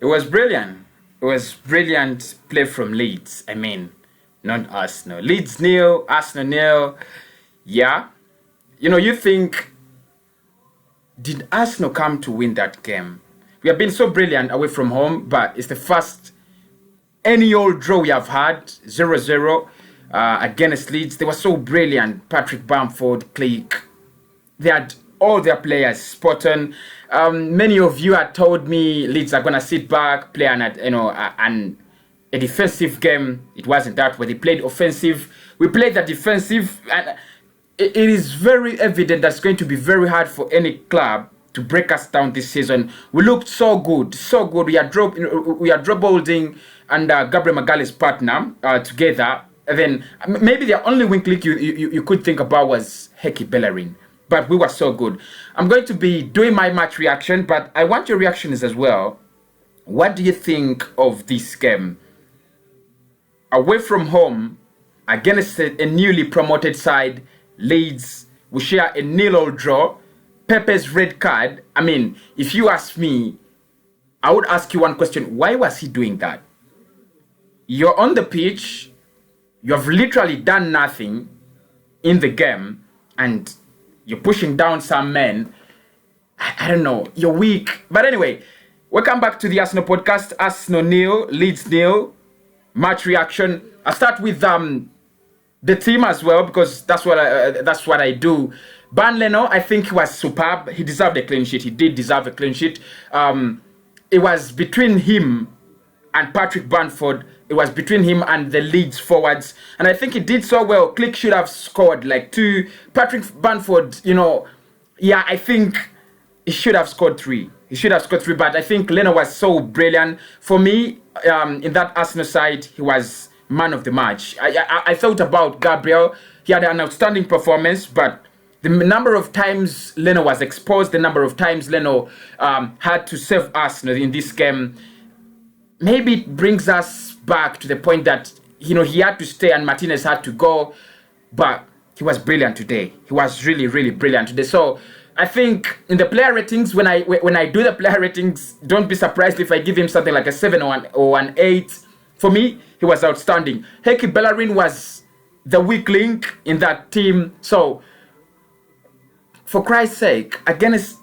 was brilliant. It was brilliant play from Leeds. I mean, not Arsenal. Leeds nil, Arsenal nil. Yeah. You think, did Arsenal come to win that game? We have been so brilliant away from home, but it's the first any old draw we have had, 0-0 against Leeds. They were so brilliant. Patrick Bamford, Click. They had all their players spot on. Many of you had told me Leeds are gonna sit back, play a defensive game. It wasn't that way. They played offensive. We played the defensive, and it is very evident that's going to be very hard for any club to break us down this season. We looked so good, so good. We are drop holding and Gabriel Magalhaes' partner together. And then maybe the only weak link you could think about was Heki Bellerin. But we were so good. I'm going to be doing my match reaction, but I want your reactions as well. What do you think of this game? Away from home, against a newly promoted side, Leeds, we share a 0-0 draw. Pepe's red card. I mean, if you ask me, I would ask you one question. Why was he doing that? You're on the pitch. You have literally done nothing in the game, and you're pushing down some men. I don't know. You're weak. But anyway, welcome back to the Arsenal podcast. Arsenal nil, Leeds nil. Match reaction. I'll start with the team as well, because that's what I do. Bernd Leno, I think he was superb. He deserved a clean sheet. He did deserve a clean sheet. It was between him and Patrick Bamford. It was between him and the Leeds forwards. And I think he did so well. Click should have scored like 2. Patrick Bamford, I think he should have scored 3. He should have scored 3, but I think Leno was so brilliant. For me, in that Arsenal side, he was man of the match. I thought about Gabriel. He had an outstanding performance, but the number of times Leno was exposed, the number of times Leno had to save Arsenal in this game, maybe it brings us back to the point that, he had to stay and Martinez had to go, but he was brilliant today. He was really, really brilliant today. So I think in the player ratings, when I do the player ratings, don't be surprised if I give him something like a 7 or an 8. For me, he was outstanding. Heki Bellerin was the weak link in that team. So, for Christ's sake, against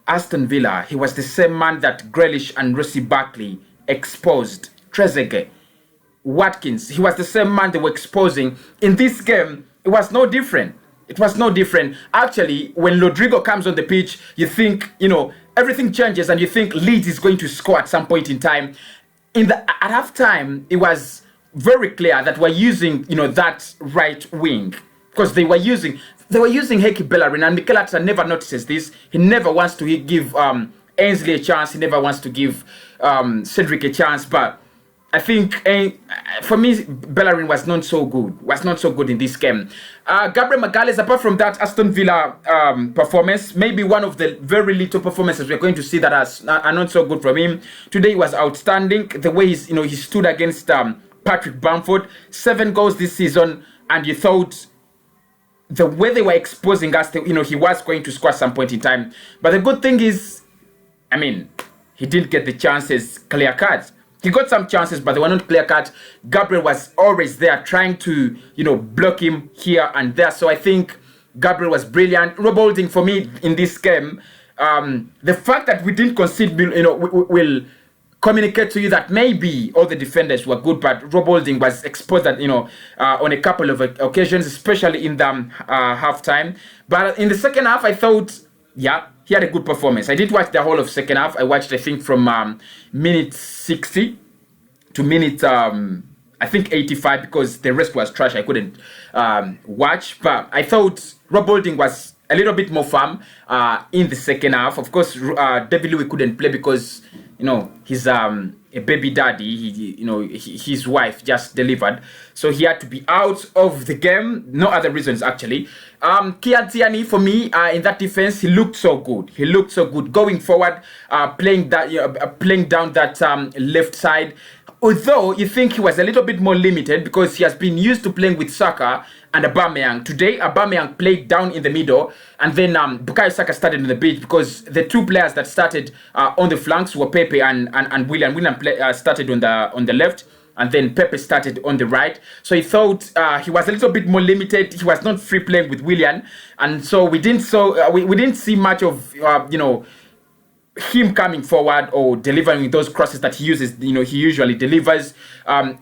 Aston Villa, he was the same man that Grealish and Rossi Barkley exposed. Trezeguet, Watkins, he was the same man they were exposing. In this game, it was no different. It was no different. Actually, when Rodrigo comes on the pitch, you think, everything changes and you think Leeds is going to score at some point in time. At half time, it was very clear that we're using, that right wing, because they were using Heki Bellerin, and Mikel Arteta never notices this. He never wants to give Ainsley a chance. He never wants to give Cedric a chance. But I think for me, Bellerin was not so good in this game. Gabriel Magalhaes, apart from that Aston Villa performance, maybe one of the very little performances we're going to see that are not so good from him. Today was outstanding. The way he stood against Patrick Bamford, 7 goals this season, and you thought the way they were exposing us, he was going to score at some point in time. But the good thing is, he didn't get the chances clear cut. He got some chances, but they were not clear cut. Gabriel was always there trying to, block him here and there. So I think Gabriel was brilliant. Rob Holding, for me, in this game, the fact that we didn't concede, will communicate to you that maybe all the defenders were good, but Rob Holding was exposed at, on a couple of occasions, especially in the halftime. But in the second half, I thought, he had a good performance. I did watch the whole of second half. I watched, I think, from minute 60 to minute, 85, because the rest was trash. I couldn't watch. But I thought Rob Holding was a little bit more firm in the second half. Of course, David Louis couldn't play because, he's a baby daddy. His wife just delivered. So he had to be out of the game. No other reasons, actually. Kian Tierney, for me, in that defense, he looked so good. He looked so good going forward, playing down that left side. Although you think he was a little bit more limited because he has been used to playing with Saka and Aubameyang. Today, Aubameyang played down in the middle, and then Bukayo Saka started on the bench because the two players that started on the flanks were Pepe and Willian. Willian started on the left, and then Pepe started on the right. So he thought he was a little bit more limited. He was not free playing with Willian, and so we didn't see much of him coming forward or delivering those crosses that he uses. He usually delivers. Again,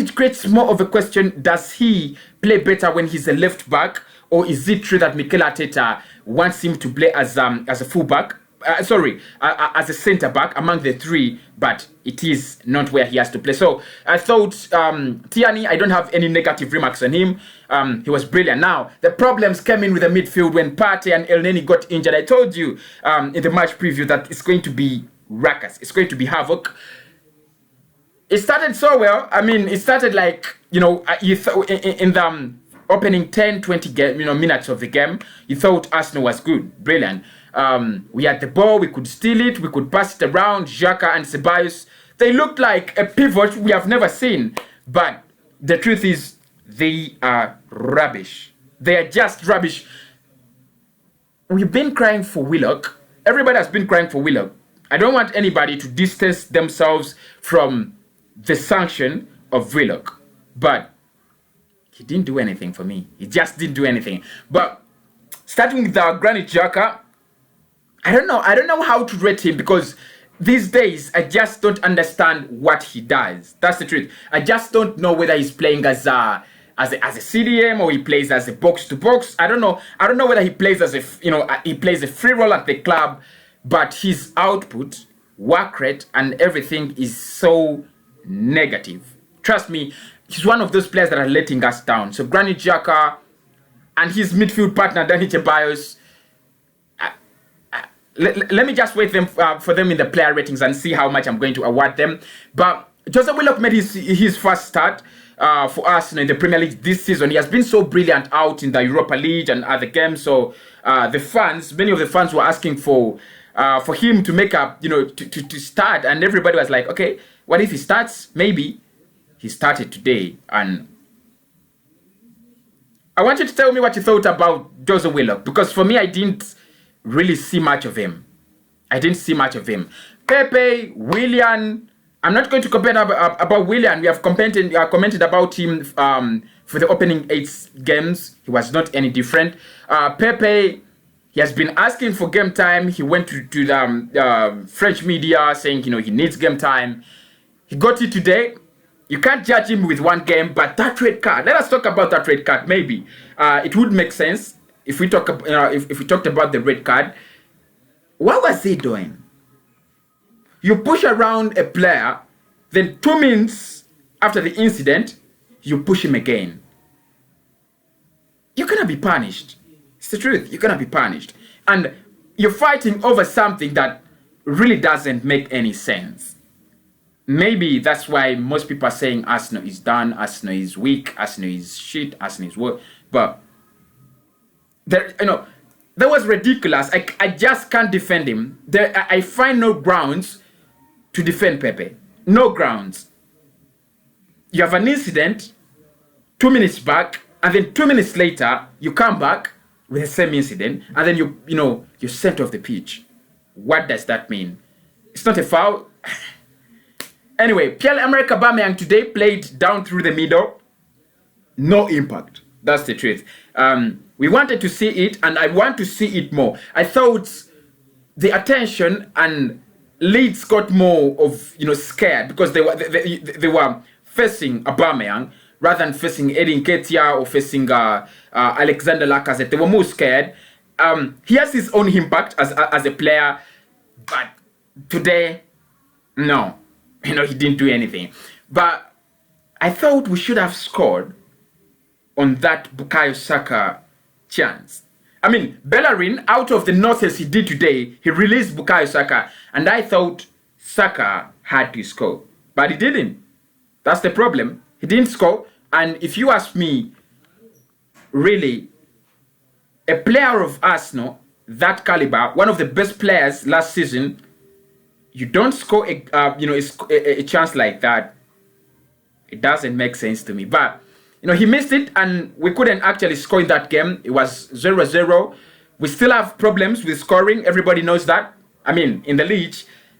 it creates more of a question: does he play better when he's a left back, or is it true that Mikel Arteta wants him to play as a fullback? As a centre back among the three, but it is not where he has to play. So I thought Tierney, I don't have any negative remarks on him. He was brilliant. Now, the problems came in with the midfield when Partey and El Neni got injured. I told you in the match preview that it's going to be ruckus. It's going to be havoc. It started so well. I mean, it started like, in the opening 10, 20 minutes of the game, you thought Arsenal was good, brilliant. We had the ball, we could steal it, we could pass it around. Xhaka and Ceballos, they looked like a pivot we have never seen. But the truth is, they are rubbish. They are just rubbish. We've been crying for Willock. Everybody has been crying for Willock. I don't want anybody to distance themselves from the sanction of Willock. But he didn't do anything for me. He just didn't do anything. But starting with Granit Xhaka, I don't know how to rate him, because these days I just don't understand what he does. That's the truth. I just don't know whether he's playing as a CDM or he plays as a box to box. I don't know whether he plays as he plays a free role at the club, but his output, work rate, and everything is so negative. Trust me, he's one of those players that are letting us down. So Granit Xhaka and his midfield partner Dani Ceballos, let me just wait for them in the player ratings and see how much I'm going to award them. But Jose Willock made his first start for us in the Premier League this season. He has been so brilliant out in the Europa League and other games. So many of the fans were asking for him to make up, to start, and everybody was like, okay, what if he starts? Maybe. He started today, and I want you to tell me what you thought about Jose Willock, because for me, I didn't really see much of him. Pepe, Willian, I'm not going to complain about Willian. We have commented about him for the opening 8 games. He was not any different. Pepe, he has been asking for game time. He went to the French media saying, he needs game time. He got it today. You can't judge him with one game, but that red card. Let us talk about that red card. Maybe it would make sense if we talked about the red card. What was he doing? You push around a player, then 2 minutes after the incident, you push him again. You're gonna be punished. It's the truth. You're gonna be punished, and you're fighting over something that really doesn't make any sense. Maybe that's why most people are saying Arsenal is done, Arsenal is weak, Arsenal is shit, Arsenal is what. But that was ridiculous. I just can't defend him. I find no grounds to defend Pepe. No grounds. You have an incident 2 minutes back, and then 2 minutes later you come back with the same incident, and then you're sent off the pitch. What does that mean? It's not a foul. Anyway, Pierre-Emerick Aubameyang today played down through the middle. No impact. That's the truth. We wanted to see it, and I want to see it more. I thought the attention and Leeds got more of scared, because they were facing Aubameyang rather than facing Eddie Nketiah or facing Alexander Lacazette. They were more scared. He has his own impact as a player, but today, no. He didn't do anything. But I thought we should have scored on that Bukayo Saka chance. I mean, Bellerin, out of the nonsense he did today, he released Bukayo Saka, and I thought Saka had to score. But he didn't. That's the problem. He didn't score. And if you ask me, really, a player of Arsenal, that caliber, one of the best players last season, you don't score a chance like that. It doesn't make sense to me. But You know, he missed it and we couldn't actually score in that game. It was 0-0. We still have problems with scoring. Everybody knows that. I mean, in the league,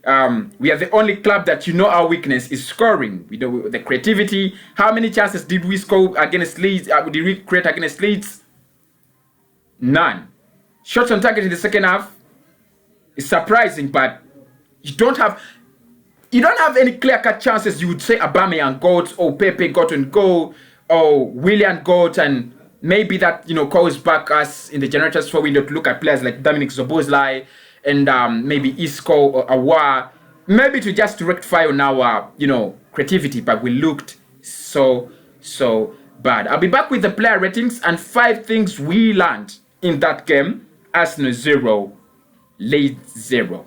we are the only club that our weakness is scoring. We know the creativity. How many chances did we score against Leeds? Did we create against Leeds? None. Shots on target in the second half is surprising, but you don't have any clear-cut chances. You would say Aubameyang got, or Pepe got on goal, or Willian got, and maybe that calls back us in the January transfer window to look at players like Dominic Szoboszlai and maybe Isco or Awa, maybe to just rectify on our creativity. But we looked so bad. I'll be back with the player ratings and 5 things we learned in that game. Arsenal 0, Leeds 0.